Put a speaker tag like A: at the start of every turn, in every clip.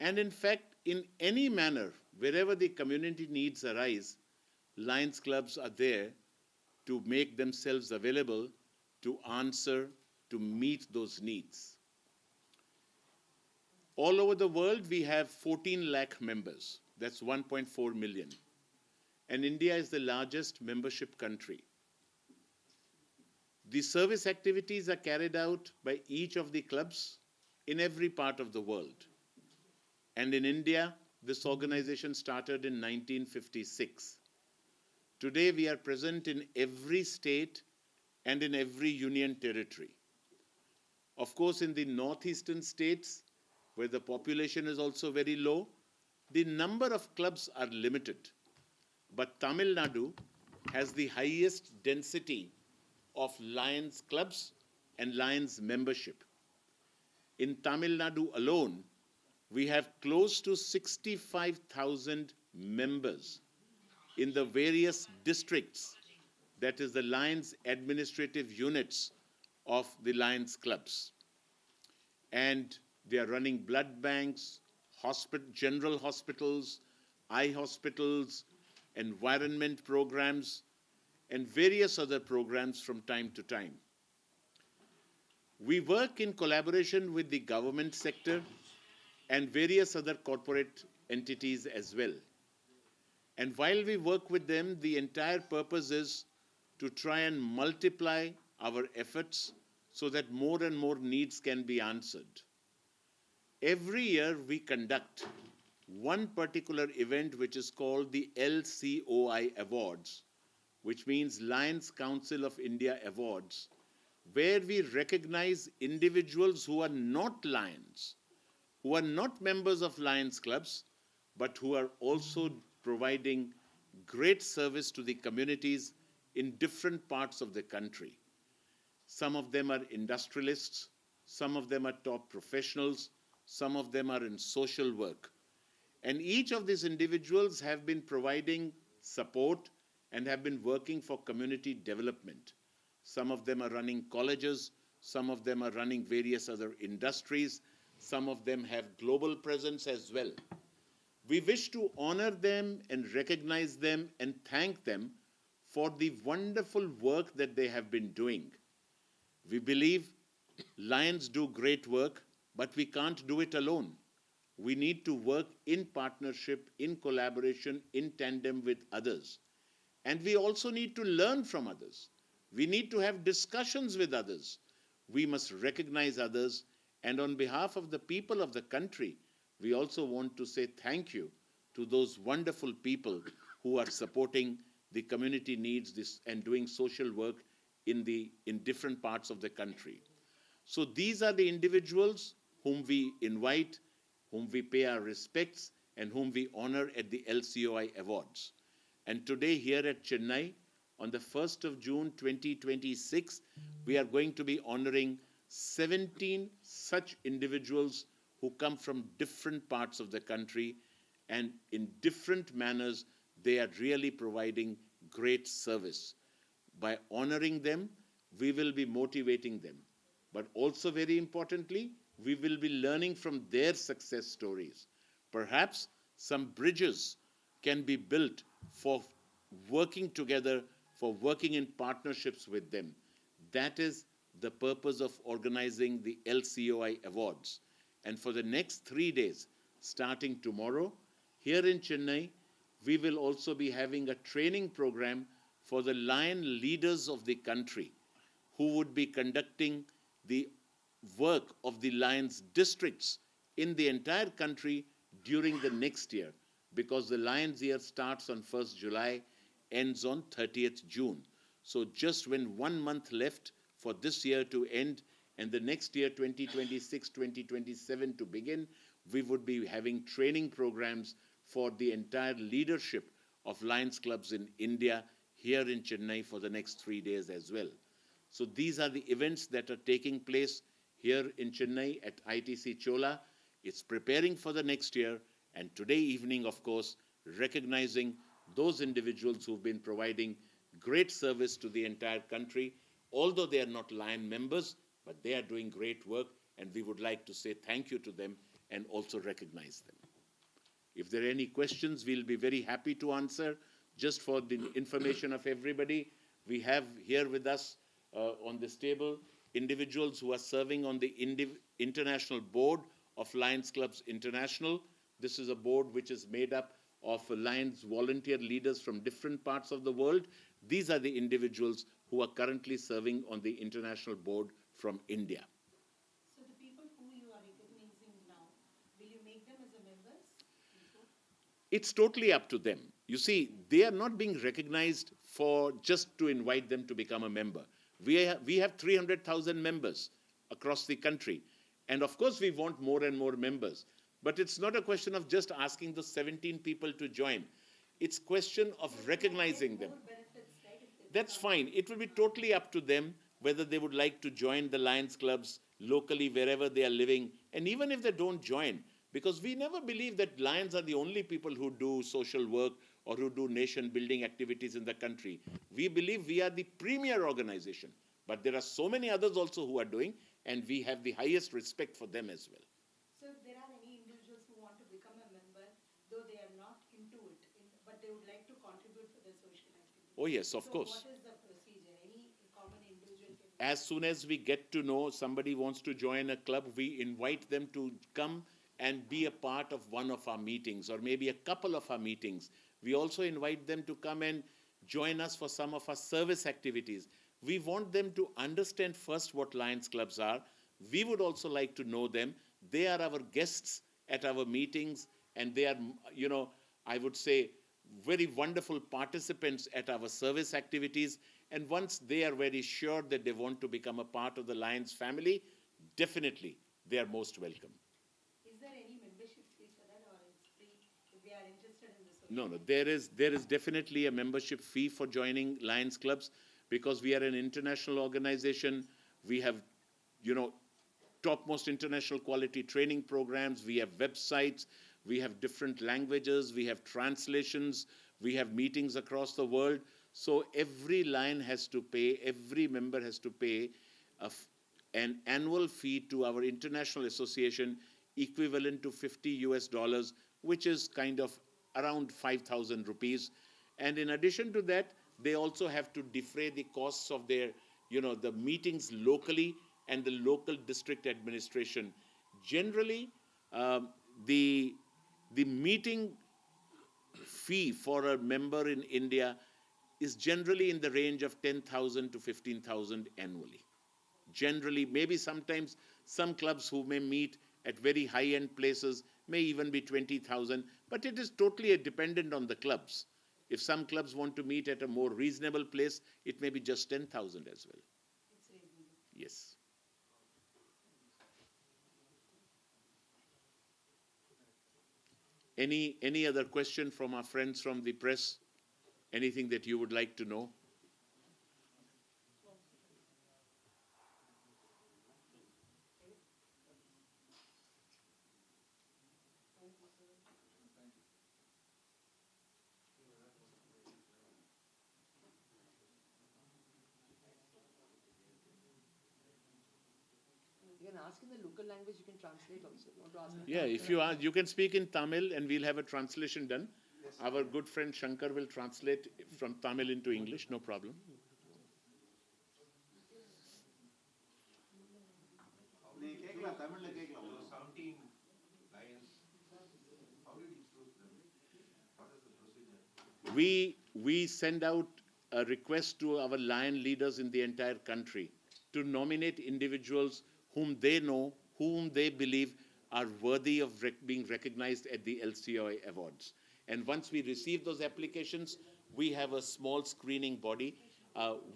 A: And in fact, in any manner, wherever the community needs arise, Lions clubs are there to make themselves available to answer, to meet those needs. All over the world, we have 14 lakh members. That's 1.4 million. And India is the largest membership country. The service activities are carried out by each of the clubs in every part of the world. And in India, this organization started in 1956. Today, we are present in every state and in every union territory. Of course, in the northeastern states, where the population is also very low, the number of clubs are limited. But Tamil Nadu has the highest density of Lions clubs and Lions membership. In Tamil Nadu alone, we have close to 65,000 members in the various districts, that is the Lions administrative units of the Lions clubs. And they are running blood banks, general hospitals, eye hospitals, environment programs, and various other programs from time to time. We work in collaboration with the government sector and various other corporate entities as well. And while we work with them, the entire purpose is to try and multiply our efforts so that more and more needs can be answered. Every year we conduct one particular event which is called the LCOI Awards, which means Lions Council of India Awards, where we recognize individuals who are not Lions, who are not members of Lions clubs, but who are also providing great service to the communities in different parts of the country. Some of them are industrialists, some of them are top professionals, some of them are in social work. And each of these individuals have been providing support and have been working for community development. Some of them are running colleges, some of them are running various other industries, some of them have global presence as well. We wish to honor them and recognize them and thank them for the wonderful work that they have been doing. We believe Lions do great work, but we can't do it alone. We need to work in partnership, in collaboration, in tandem with others. And we also need to learn from others. We need to have discussions with others. We must recognize others. And on behalf of the people of the country, we also want to say thank you to those wonderful people who are supporting the community needs and doing social work in different parts of the country. So these are the individuals whom we invite, whom we pay our respects, and whom we honor at the LCOI Awards. And today here at Chennai, on the 1st of June 2026, we are going to be honoring 17 such individuals who come from different parts of the country, and in different manners, they are really providing great service. By honoring them, we will be motivating them. But also very importantly, we will be learning from their success stories. Perhaps some bridges can be built for working together, for working in partnerships with them. That is the purpose of organizing the LCOI Awards. And for the next 3 days, starting tomorrow, here in Chennai, we will also be having a training program for the Lion leaders of the country who would be conducting the work of the Lions districts in the entire country during the next year, because the Lions year starts on 1st July, ends on 30th June. So just when 1 month left for this year to end and the next year 2026-2027 to begin, we would be having training programs for the entire leadership of Lions clubs in India here in Chennai for the next 3 days as well. So these are the events that are taking place here in Chennai at ITC Chola. It's preparing for the next year, and today evening, of course, recognizing those individuals who've been providing great service to the entire country, although they are not Lion members, but they are doing great work, and we would like to say thank you to them and also recognize them. If there are any questions, we'll be very happy to answer. Just for the information of everybody, we have here with us on this table individuals who are serving on the International Board of Lions Clubs International. This is a board which is made up of Lions volunteer leaders from different parts of the world. These are the individuals who are currently serving on the international board from India.
B: So the people who you are recognizing now, will you make them as a members?
A: It's totally up to them. You see, they are not being recognized for just to invite them to become a member. We have 300,000 members across the country. And of course, we want more and more members. But it's not a question of just asking the 17 people to join. It's question of recognizing them. That's fine. It will be totally up to them whether they would like to join the Lions clubs locally, wherever they are living. And even if they don't join, because we never believe that Lions are the only people who do social work or who do nation building activities in the country. We believe we are the premier organization. But there are so many others also who are doing, and we have the highest respect for them as well.
B: So if there are any individuals who want to become a member, though they are not into it, but they would like to contribute for the social activity.
A: Oh yes, of course.
B: So what is the procedure? Any common individual can...
A: As soon as we get to know somebody wants to join a club, we invite them to come and be a part of one of our meetings, or maybe a couple of our meetings. We also invite them to come and join us for some of our service activities. We want them to understand first what Lions clubs are. We would also like to know them. They are our guests at our meetings, and they are, I would say, very wonderful participants at our service activities. And once they are very sure that they want to become a part of the Lions family, definitely they are most welcome.
B: Is there any membership fee for that, or it's free if they are interested in this?
A: No, there is definitely a membership fee for joining Lions clubs, because we are an international organization. We have, topmost international quality training programs. We have websites. We have different languages. We have translations. We have meetings across the world. So every Lion has to pay, every member has to pay an annual fee to our international association equivalent to $50, which is kind of around 5,000 rupees. And in addition to that, they also have to defray the costs of their, the meetings locally and the local district administration. Generally, the meeting fee for a member in India is generally in the range of 10,000 to 15,000 annually. Generally, maybe sometimes some clubs who may meet at very high-end places may even be 20,000, but it is totally dependent on the clubs. If some clubs want to meet at a more reasonable place, it may be just 10,000 as well.
B: It's reasonable.
A: Yes. Any other question from our friends from the press? Anything that you would like to know?
C: You can ask in the local language, you can translate also. You want to ask
A: Yeah, if you are, you can speak in Tamil and we'll have a translation done. Yes. Our good friend Shankar will translate from Tamil into English, no problem. We send out a request to our Lion leaders in the entire country to nominate individuals whom they know, whom they believe are worthy of being recognized at the LCOI awards. And once we receive those applications, we have a small screening body.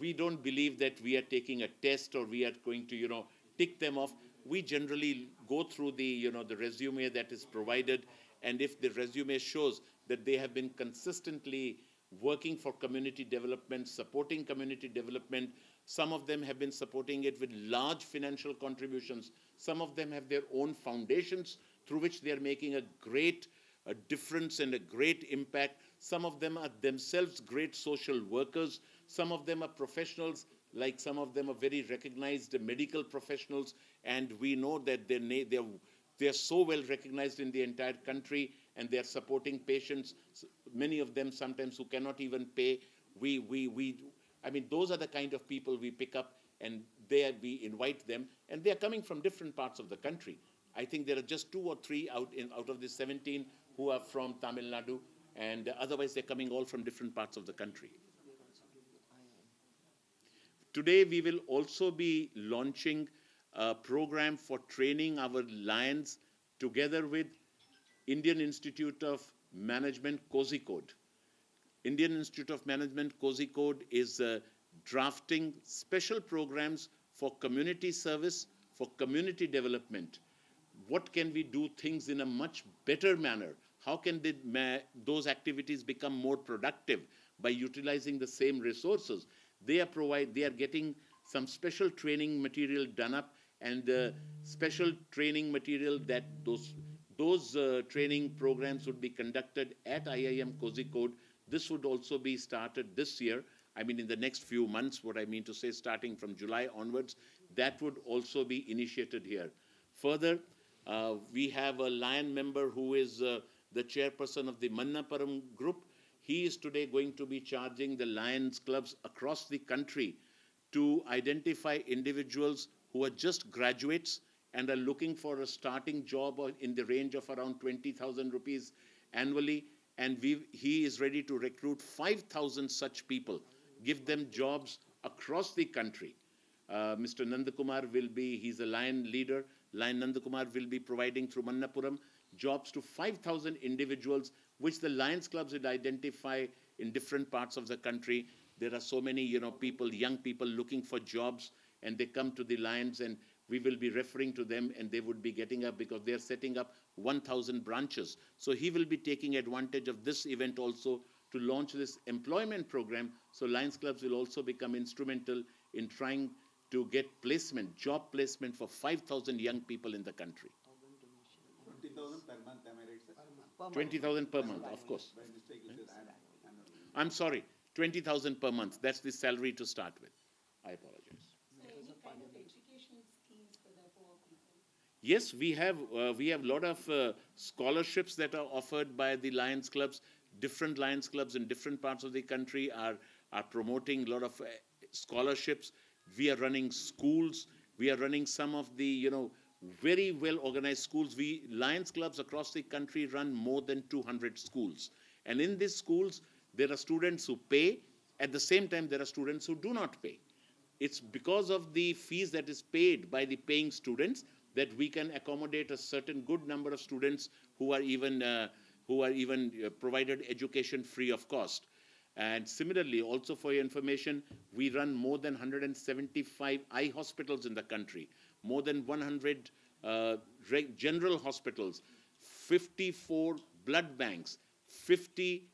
A: We don't believe that we are taking a test or we are going to, tick them off. We generally go through the, the resume that is provided, and if the resume shows that they have been consistently working for community development, supporting community development. Some of them have been supporting it with large financial contributions. Some of them have their own foundations through which they are making a great difference and a great impact. Some of them are themselves great social workers. Some of them are professionals, like some of them are very recognized medical professionals, and we know that their They are so well recognized in the entire country, and they are supporting patients, many of them sometimes who cannot even pay. I mean, those are the kind of people we pick up, and we invite them, and they are coming from different parts of the country. I think there are just 2 or 3 out of the 17 who are from Tamil Nadu, and otherwise they're coming all from different parts of the country. Today, we will also be launching a program for training our lions together with Indian Institute of Management Kozhikode. Indian Institute of Management Kozhikode is drafting special programs for community service, for community development. What can we do things in a much better manner? How can those activities become more productive by utilizing the same resources? They are getting some special training material done up, and special training material that those training programs would be conducted at IIM Kozhikode. This would also be started this year. I mean, in the next few months, what I mean to say, starting from July onwards, that would also be initiated here. Further, we have a Lion member who is the chairperson of the Mannapuram group. He is today going to be charging the Lions clubs across the country to identify individuals who are just graduates and are looking for a starting job in the range of around 20,000 rupees annually. And he is ready to recruit 5,000 such people, give them jobs across the country. Mr. Nandakumar he's a Lion leader. Lion Nandakumar will be providing through Mannapuram jobs to 5,000 individuals, which the Lions clubs would identify in different parts of the country. There are so many, people, young people looking for jobs, and they come to the Lions, and we will be referring to them, and they would be getting up because they're setting up 1,000 branches. So he will be taking advantage of this event also to launch this employment program. So Lions clubs will also become instrumental in trying to get placement, job placement for 5,000 young people in the country.
D: 20,000 per month, am I right, sir?
A: 20,000 per month, of course.
D: By mistake, you said annually.
A: I'm sorry, 20,000 per month. That's the salary to start with. I apologize.
B: So any kind of educational schemes for the poor people?
A: Yes, we have a lot of scholarships that are offered by the Lions clubs. Different Lions clubs in different parts of the country are promoting a lot of scholarships. We are running schools. We are running some of the very well organized schools. Lions clubs across the country run more than 200 schools, and in these schools there are students who pay. At the same time, there are students who do not pay. It's because of the fees that is paid by the paying students that we can accommodate a certain good number of students who are even provided education free of cost. And similarly, also for your information, we run more than 175 eye hospitals in the country, more than 100 general hospitals, 54 blood banks, 50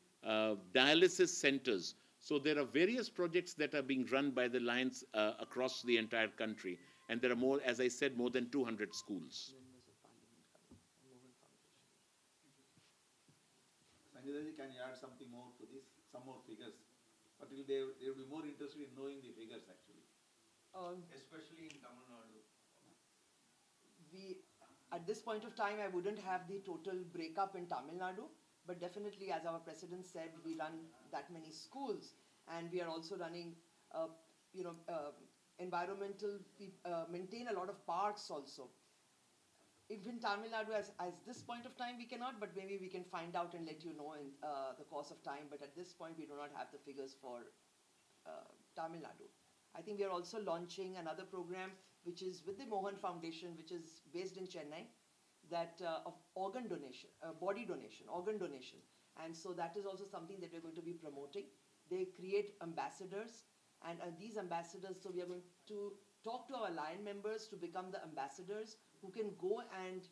A: dialysis centers. So there are various projects that are being run by the Lions across the entire country. And there are more, as I said, more than 200 schools.
D: Sanjay, can you add something more to this? Some more figures. But they will be more interested in knowing the figures actually.
E: Especially in Tamil Nadu.
C: At this point of time, I wouldn't have the total breakup in Tamil Nadu, but definitely, as our president said, we run that many schools, and we are also running, environmental, maintain a lot of parks also. If in Tamil Nadu, as this point of time, we cannot, but maybe we can find out and let you know in the course of time. But at this point, we do not have the figures for Tamil Nadu. I think we are also launching another program which is with the Mohan Foundation, which is based in Chennai, that of organ donation, body donation, organ donation. And so that is also something that we're going to be promoting. They create ambassadors, and these ambassadors, so we are going to talk to our Lion members to become the ambassadors who can go and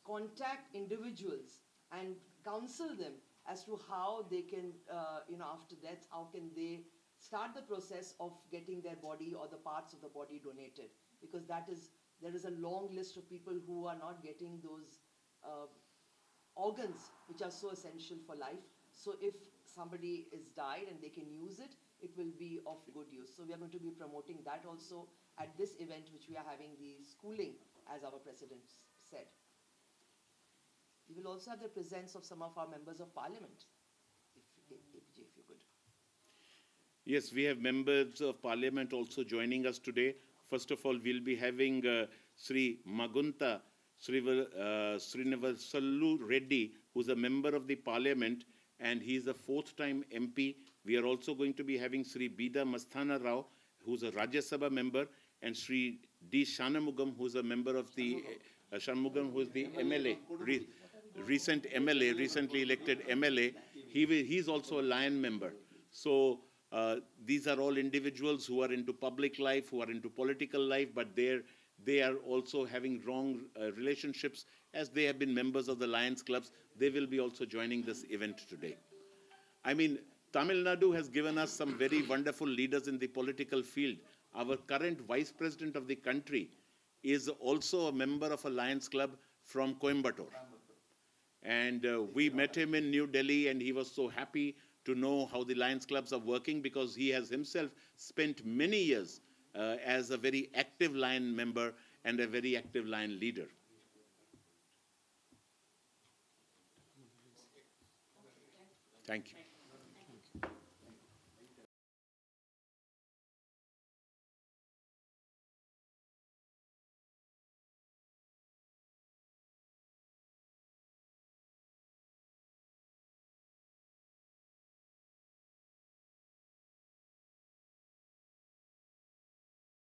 C: contact individuals and counsel them as to how they can, after death, how can they start the process of getting their body or the parts of the body donated, because there is a long list of people who are not getting those organs which are so essential for life. So if somebody is died and they can use it, it will be of good use. So we are going to be promoting that also at this event which we are having, the schooling, as our president said. We will also have the presence of some of our members of parliament. APJ, if you could.
A: Yes, we have members of parliament also joining us today. First of all, we'll be having Sri Magunta Srinivasallu Reddy, who's a member of the parliament, and he's a fourth-time MP. We are also going to be having Sri Bida Masthana Rao, who's a Rajya Sabha member, and Sri D. Shanmugam, who's a member of the Shanmugam, who's the MLA, recent MLA, recently elected MLA. He's also a Lion member. So these are all individuals who are into public life, who are into political life, but they are also having wrong relationships as they have been members of the Lions clubs. They will be also joining this event today. I mean, Tamil Nadu has given us some very wonderful leaders in the political field. Our current vice president of the country is also a member of a Lions club from Coimbatore. And we met him in New Delhi, and he was so happy to know how the Lions clubs are working, because he has himself spent many years as a very active Lion member and a very active Lion leader. Thank you.